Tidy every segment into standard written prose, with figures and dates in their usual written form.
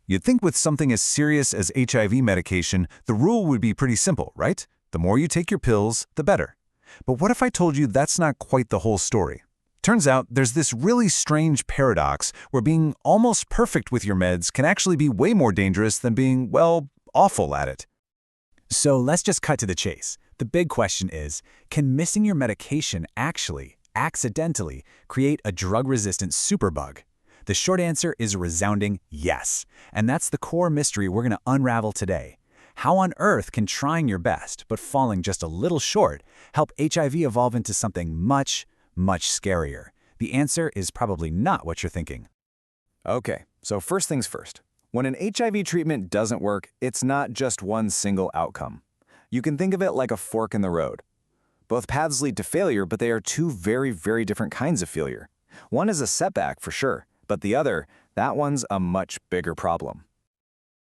You'd think with something as serious as HIV medication, the rule would be pretty simple, right? The more you take your pills, the better. But what if I told you that's not quite the whole story? Turns out there's this really strange paradox where being almost perfect with your meds can actually be way more dangerous than being, well, awful at it. So let's just cut to the chase. The big question is, can missing your medication actually, accidentally, create a drug-resistant superbug? The short answer is a resounding yes. And that's the core mystery we're going to unravel today. How on earth can trying your best, but falling just a little short, help HIV evolve into something much, much scarier? The answer is probably not what you're thinking. Okay, so first things first. When an HIV treatment doesn't work, it's not just one single outcome. You can think of it like a fork in the road. Both paths lead to failure, but they are two very, very different kinds of failure. One is a setback for sure, but the other, that one's a much bigger problem.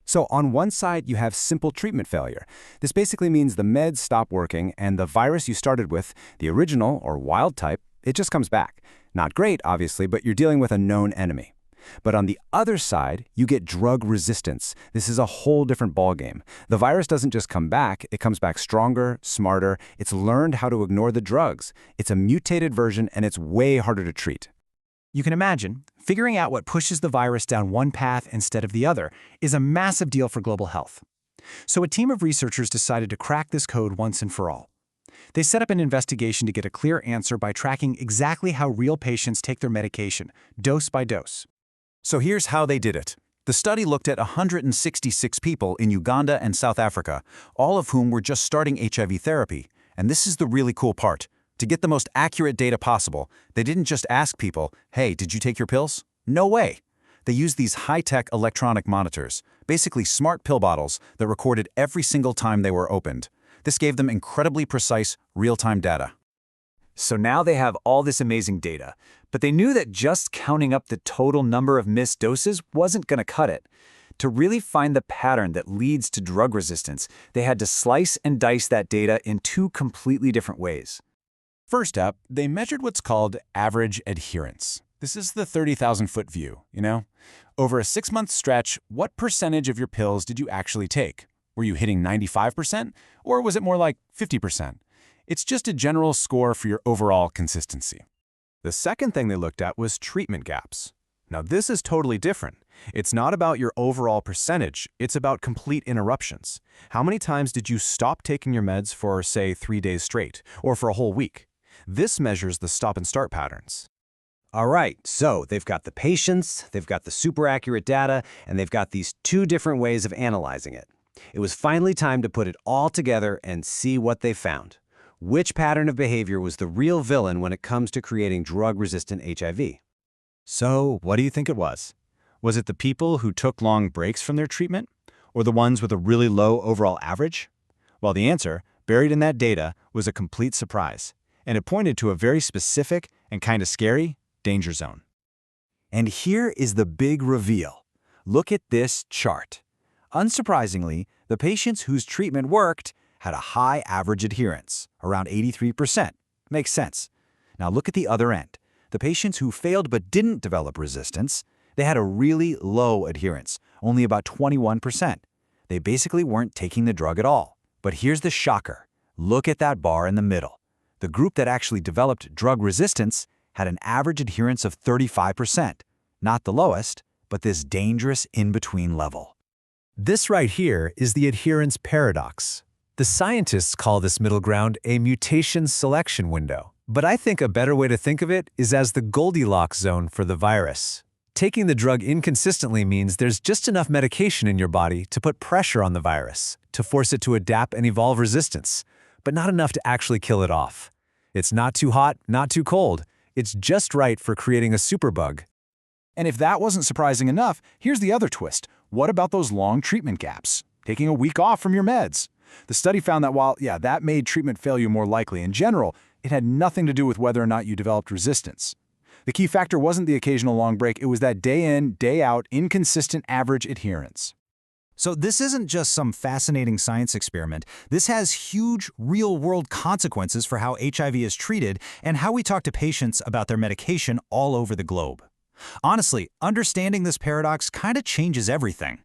So on one side, you have simple treatment failure. This basically means the meds stop working and the virus you started with, the original or wild type, it just comes back. Not great, obviously, but you're dealing with a known enemy. But on the other side, you get drug resistance. This is a whole different ballgame. The virus doesn't just come back, it comes back stronger, smarter. It's learned how to ignore the drugs. It's a mutated version and it's way harder to treat. You can imagine, figuring out what pushes the virus down one path instead of the other is a massive deal for global health. So a team of researchers decided to crack this code once and for all. They set up an investigation to get a clear answer by tracking exactly how real patients take their medication, dose by dose. So here's how they did it. The study looked at 166 people in Uganda and South Africa, all of whom were just starting HIV therapy. And this is the really cool part. To get the most accurate data possible, they didn't just ask people, hey, did you take your pills? No way. They used these high-tech electronic monitors, basically smart pill bottles that recorded every single time they were opened. This gave them incredibly precise, real-time data. So now they have all this amazing data, but they knew that just counting up the total number of missed doses wasn't going to cut it. To really find the pattern that leads to drug resistance, they had to slice and dice that data in two completely different ways. First up, they measured what's called average adherence. This is the 30,000-foot view, Over a 6-month stretch, what percentage of your pills did you actually take? Were you hitting 95%, or was it more like 50%? It's just a general score for your overall consistency. The second thing they looked at was treatment gaps. Now this is totally different. It's not about your overall percentage, it's about complete interruptions. How many times did you stop taking your meds for, say, 3 days straight, or for a whole week? This measures the stop and start patterns. All right, so they've got the patients, they've got the super accurate data, and they've got these two different ways of analyzing it. It was finally time to put it all together and see what they found. Which pattern of behavior was the real villain when it comes to creating drug-resistant HIV? So, what do you think it was? Was it the people who took long breaks from their treatment, or the ones with a really low overall average? Well, the answer, buried in that data, was a complete surprise, and it pointed to a very specific and kind of scary danger zone. And here is the big reveal. Look at this chart. Unsurprisingly, the patients whose treatment worked had a high average adherence, around 83%. Makes sense. Now look at the other end. The patients who failed but didn't develop resistance, they had a really low adherence, only about 21%. They basically weren't taking the drug at all. But here's the shocker. Look at that bar in the middle. The group that actually developed drug resistance had an average adherence of 35%. Not the lowest, but this dangerous in-between level. This right here is the adherence paradox. The scientists call this middle ground a mutation selection window, but I think a better way to think of it is as the Goldilocks zone for the virus. Taking the drug inconsistently means there's just enough medication in your body to put pressure on the virus, to force it to adapt and evolve resistance, but not enough to actually kill it off. It's not too hot, not too cold. It's just right for creating a superbug. And if that wasn't surprising enough, here's the other twist. What about those long treatment gaps? Taking a week off from your meds? The study found that while, that made treatment failure more likely in general, it had nothing to do with whether or not you developed resistance. The key factor wasn't the occasional long break, it was that day in, day out, inconsistent average adherence. So this isn't just some fascinating science experiment. This has huge, real-world consequences for how HIV is treated and how we talk to patients about their medication all over the globe. Honestly, understanding this paradox kind of changes everything.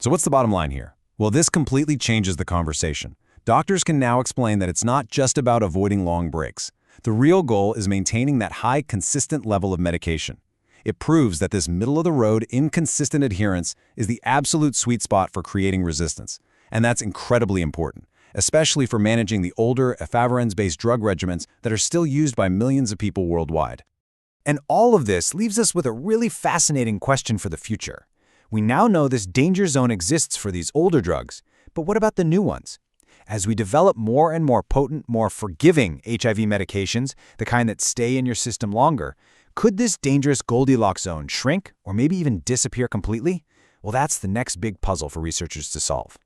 So what's the bottom line here? Well, this completely changes the conversation. Doctors can now explain that it's not just about avoiding long breaks. The real goal is maintaining that high, consistent level of medication. It proves that this middle-of-the-road, inconsistent adherence is the absolute sweet spot for creating resistance. And that's incredibly important, especially for managing the older, efavirenz-based drug regimens that are still used by millions of people worldwide. And all of this leaves us with a really fascinating question for the future. We now know this danger zone exists for these older drugs, but what about the new ones? As we develop more and more potent, more forgiving HIV medications, the kind that stay in your system longer, could this dangerous Goldilocks zone shrink or maybe even disappear completely? Well, that's the next big puzzle for researchers to solve.